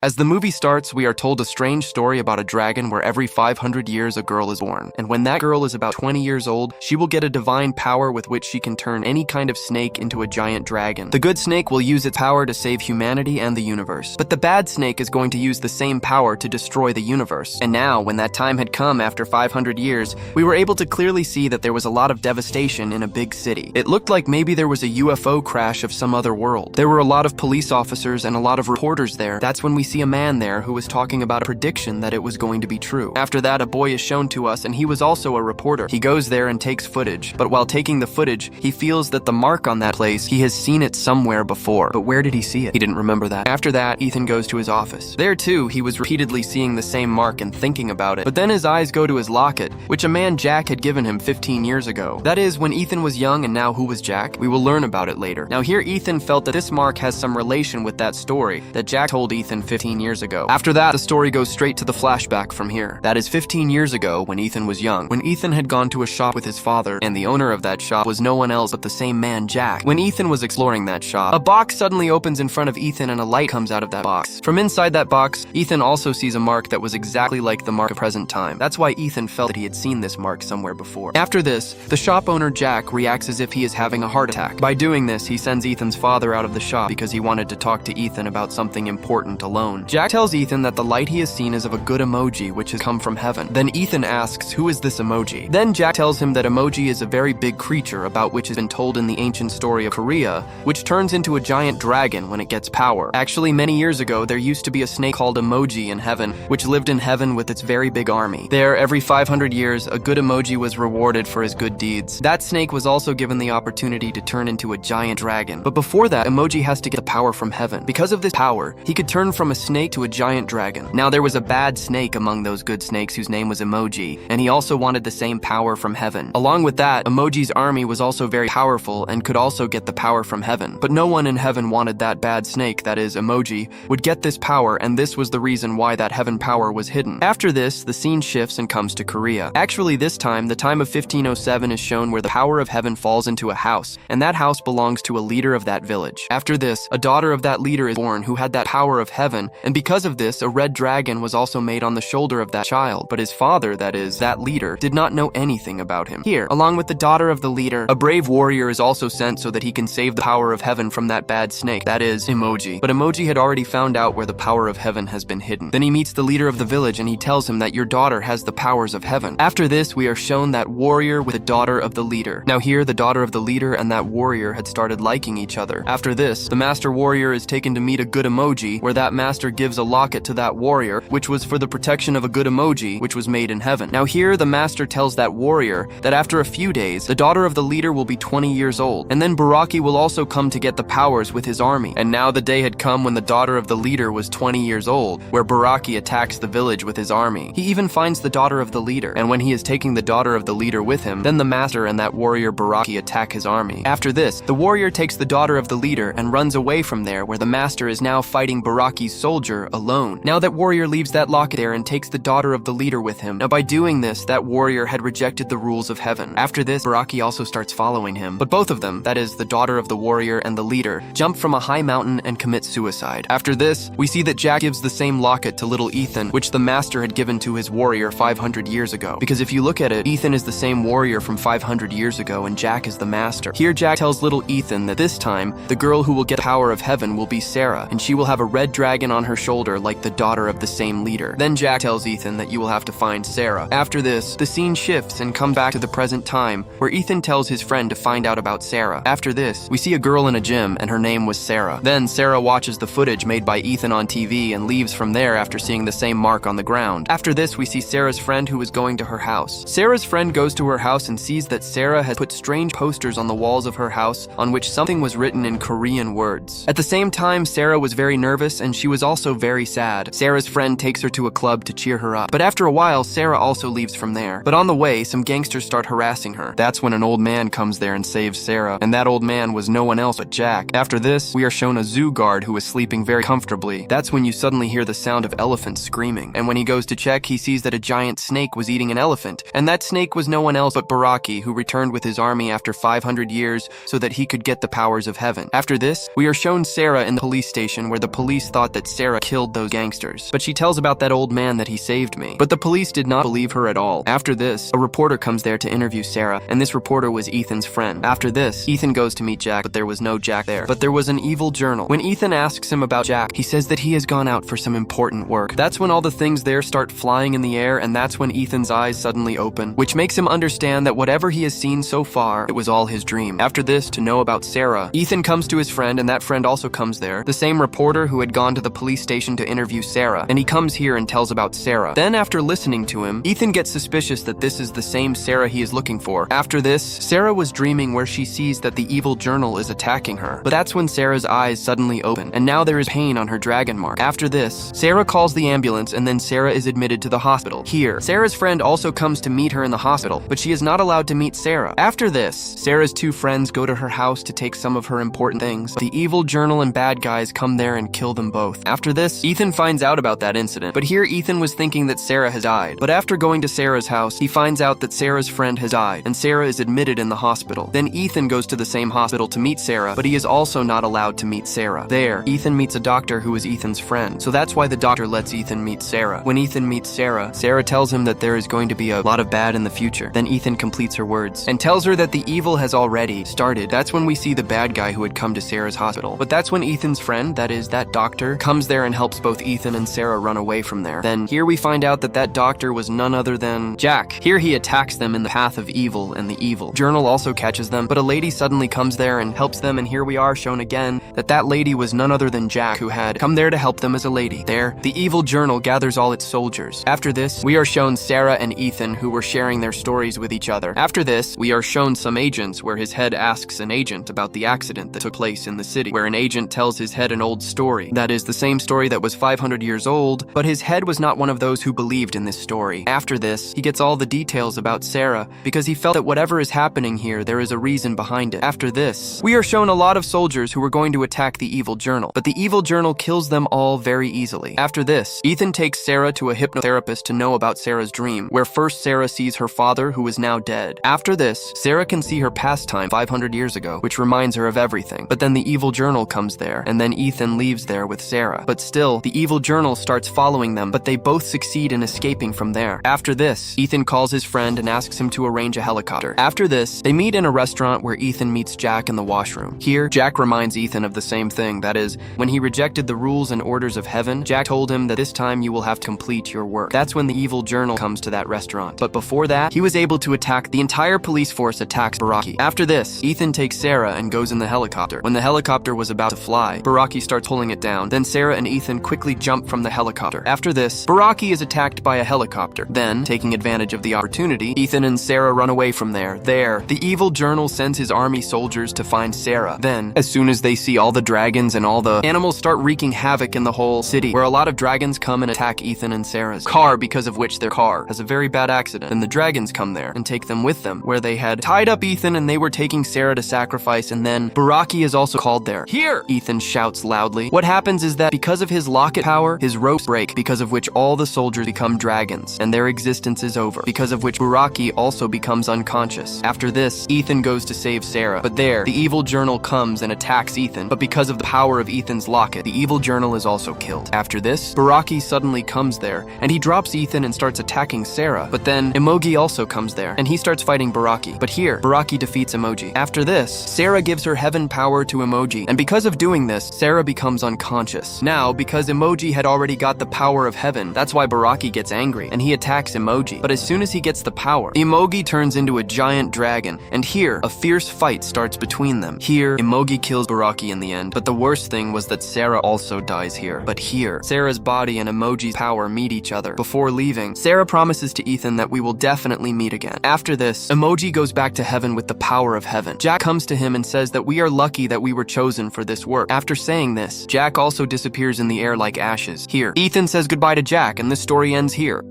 As the movie starts, we are told a strange story about a dragon where every 500 years a girl is born. And when that girl is about 20 years old, she will get a divine power with which she can turn any kind of snake into a giant dragon. The good snake will use its power to save humanity and the universe. But the bad snake is going to use the same power to destroy the universe. And now, when that time had come after 500 years, we were able to clearly see that there was a lot of devastation in a big city. It looked like maybe there was a UFO crash of some other world. There were a lot of police officers and a lot of reporters there. That's when we see a man there who was talking about a prediction that it was going to be true. After that, a boy is shown to us, and he was also a reporter. He goes there and takes footage, but while taking the footage, he feels that the mark on that place, he has seen it somewhere before. But where did he see it? He didn't remember that. After that, Ethan goes to his office. There too, he was repeatedly seeing the same mark and thinking about it. But then his eyes go to his locket, which a man Jack had given him 15 years ago. That is, when Ethan was young, and now who was Jack? We will learn about it later. Now here, Ethan felt that this mark has some relation with that story that Jack told Ethan 15 years ago. After that, the story goes straight to the flashback from here. That is 15 years ago when Ethan was young, when Ethan had gone to a shop with his father, and the owner of that shop was no one else but the same man, Jack. When Ethan was exploring that shop, a box suddenly opens in front of Ethan and a light comes out of that box. From inside that box, Ethan also sees a mark that was exactly like the mark of present time. That's why Ethan felt that he had seen this mark somewhere before. After this, the shop owner, Jack, reacts as if he is having a heart attack. By doing this, he sends Ethan's father out of the shop because he wanted to talk to Ethan about something important alone. Jack tells Ethan that the light he has seen is of a good emoji which has come from heaven. Then Ethan asks, who is this emoji? Then Jack tells him that emoji is a very big creature about which has been told in the ancient story of Korea, which turns into a giant dragon when it gets power. Actually, many years ago, there used to be a snake called Emoji in heaven, which lived in heaven with its very big army. There, every 500 years, a good emoji was rewarded for his good deeds. That snake was also given the opportunity to turn into a giant dragon. But before that, Emoji has to get the power from heaven. Because of this power, he could turn from a snake to a giant dragon. Now there was a bad snake among those good snakes whose name was Emoji, and he also wanted the same power from heaven. Along with that, Emoji's army was also very powerful and could also get the power from heaven. But no one in heaven wanted that bad snake, that is, Emoji, would get this power, and this was the reason why that heaven power was hidden. After this, the scene shifts and comes to Korea. Actually, this time, the time of 1507 is shown where the power of heaven falls into a house, and that house belongs to a leader of that village. After this, a daughter of that leader is born who had that power of heaven, and because of this, a red dragon was also made on the shoulder of that child, but his father, that is, that leader, did not know anything about him. Here, along with the daughter of the leader, a brave warrior is also sent so that he can save the power of heaven from that bad snake, that is, Emoji. But Emoji had already found out where the power of heaven has been hidden. Then he meets the leader of the village and he tells him that your daughter has the powers of heaven. After this, we are shown that warrior with the daughter of the leader. Now here, the daughter of the leader and that warrior had started liking each other. After this, the master warrior is taken to meet a good emoji, where that master gives a locket to that warrior, which was for the protection of a good emoji, which was made in heaven. Now here, the master tells that warrior that after a few days, the daughter of the leader will be 20 years old, and then Buraki will also come to get the powers with his army. And now the day had come when the daughter of the leader was 20 years old, where Buraki attacks the village with his army. He even finds the daughter of the leader, and when he is taking the daughter of the leader with him, then the master and that warrior Buraki attack his army. After this, the warrior takes the daughter of the leader and runs away from there, where the master is now fighting Buraki's soldier alone. Now that warrior leaves that locket there and takes the daughter of the leader with him. Now by doing this, that warrior had rejected the rules of heaven. After this, Buraki also starts following him. But both of them, that is, the daughter of the warrior and the leader, jump from a high mountain and commit suicide. After this, we see that Jack gives the same locket to little Ethan, which the master had given to his warrior 500 years ago. Because if you look at it, Ethan is the same warrior from 500 years ago and Jack is the master. Here Jack tells little Ethan that this time, the girl who will get the power of heaven will be Sara, and she will have a red dragon on her shoulder like the daughter of the same leader. Then Jack tells Ethan that you will have to find Sara. After this, the scene shifts and comes back to the present time, where Ethan tells his friend to find out about Sara. After this, we see a girl in a gym, and her name was Sara. Then Sara watches the footage made by Ethan on TV and leaves from there after seeing the same mark on the ground. After this, we see Sara's friend who is going to her house. Sara's friend goes to her house and sees that Sara has put strange posters on the walls of her house on which something was written in Korean words. At the same time, Sara was very nervous and she was also very sad. Sara's friend takes her to a club to cheer her up. But after a while, Sara also leaves from there. But on the way, some gangsters start harassing her. That's when an old man comes there and saves Sara, and that old man was no one else but Jack. After this, we are shown a zoo guard who is sleeping very comfortably. That's when you suddenly hear the sound of elephants screaming. And when he goes to check, he sees that a giant snake was eating an elephant. And that snake was no one else but Buraki, who returned with his army after 500 years so that he could get the powers of heaven. After this, we are shown Sara in the police station where the police thought that that Sara killed those gangsters. But she tells about that old man that he saved me. But the police did not believe her at all. After this, a reporter comes there to interview Sara, and this reporter was Ethan's friend. After this, Ethan goes to meet Jack, but there was no Jack there. But there was an evil journal. When Ethan asks him about Jack, he says that he has gone out for some important work. That's when all the things there start flying in the air, and that's when Ethan's eyes suddenly open, which makes him understand that whatever he has seen so far, it was all his dream. After this, to know about Sara, Ethan comes to his friend, and that friend also comes there, the same reporter who had gone to the police station to interview Sara, and he comes here and tells about Sara. Then after listening to him, Ethan gets suspicious that this is the same Sara he is looking for. After this, Sara was dreaming where she sees that the evil journal is attacking her. But that's when Sarah's eyes suddenly open, and now there is pain on her dragon mark. After this, Sara calls the ambulance, and then Sara is admitted to the hospital. Here, Sarah's friend also comes to meet her in the hospital, but she is not allowed to meet Sara. After this, Sarah's two friends go to her house to take some of her important things. The evil journal and bad guys come there and kill them both. After this, Ethan finds out about that incident, but here Ethan was thinking that Sara has died. But after going to Sarah's house, he finds out that Sarah's friend has died, and Sara is admitted in the hospital. Then Ethan goes to the same hospital to meet Sara, but he is also not allowed to meet Sara. There, Ethan meets a doctor who is Ethan's friend, so that's why the doctor lets Ethan meet Sara. When Ethan meets Sara, Sara tells him that there is going to be a lot of bad in the future. Then Ethan completes her words and tells her that the evil has already started. That's when we see the bad guy who had come to Sarah's hospital. But that's when Ethan's friend, that is, that doctor, comes there and helps both Ethan and Sara run away from there. Then here we find out that that doctor was none other than Jack. Here he attacks them in the path of evil, and the evil journal also catches them, but a lady suddenly comes there and helps them, and here we are shown again that that lady was none other than Jack, who had come there to help them as a lady. There, the evil journal gathers all its soldiers. After this, we are shown Sara and Ethan, who were sharing their stories with each other. After this, we are shown some agents where his head asks an agent about the accident that took place in the city, where an agent tells his head an old story. That is the same story that was 500 years old, but his head was not one of those who believed in this story. After this, he gets all the details about Sara because he felt that whatever is happening here, there is a reason behind it. After this, we are shown a lot of soldiers who were going to attack the evil journal, but the evil journal kills them all very easily. After this, Ethan takes Sara to a hypnotherapist to know about Sara's dream, where first Sara sees her father, who is now dead. After this, Sara can see her past time 500 years ago, which reminds her of everything. But then the evil journal comes there, and then Ethan leaves there with Sara. But still, the evil journal starts following them, but they both succeed in escaping from there. After this, Ethan calls his friend and asks him to arrange a helicopter. After this, they meet in a restaurant where Ethan meets Jack in the washroom. Here, Jack reminds Ethan of the same thing, that is, when he rejected the rules and orders of heaven, Jack told him that this time you will have to complete your work. That's when the evil journal comes to that restaurant. But before that, he was able to attack the entire police force attacks Buraki. After this, Ethan takes Sara and goes in the helicopter. When the helicopter was about to fly, Buraki starts pulling it down. Then Sara and Ethan quickly jump from the helicopter. After this, Buraki is attacked by a helicopter. Then, taking advantage of the opportunity, Ethan and Sara run away from there. There, the evil journal sends his army soldiers to find Sara. Then, as soon as they see all the dragons and all the animals start wreaking havoc in the whole city, where a lot of dragons come and attack Ethan and Sara's car, because of which their car has a very bad accident. And the dragons come there and take them with them, where they had tied up Ethan and they were taking Sara to sacrifice, and then Buraki is also called there. Here! Ethan shouts loudly. What happens is that because of his locket power, his ropes break, because of which all the soldiers become dragons, and their existence is over, because of which Buraki also becomes unconscious. After this, Ethan goes to save Sara, but there, the evil journal comes and attacks Ethan, but because of the power of Ethan's locket, the evil journal is also killed. After this, Buraki suddenly comes there, and he drops Ethan and starts attacking Sara, but then Emoji also comes there, and he starts fighting Buraki, but here, Buraki defeats Emoji. After this, Sara gives her heaven power to Emoji, and because of doing this, Sara becomes unconscious. Now, because Emoji had already got the power of heaven, that's why Buraki gets angry, and he attacks Emoji. But as soon as he gets the power, Emoji turns into a giant dragon, and here, a fierce fight starts between them. Here, Emoji kills Buraki in the end, but the worst thing was that Sara also dies here. But here, Sara's body and Emoji's power meet each other. Before leaving, Sara promises to Ethan that we will definitely meet again. After this, Emoji goes back to heaven with the power of heaven. Jack comes to him and says that we are lucky that we were chosen for this work. After saying this, Jack also disappears in the air like ashes. Here, Ethan says goodbye to Jack, and this story ends here.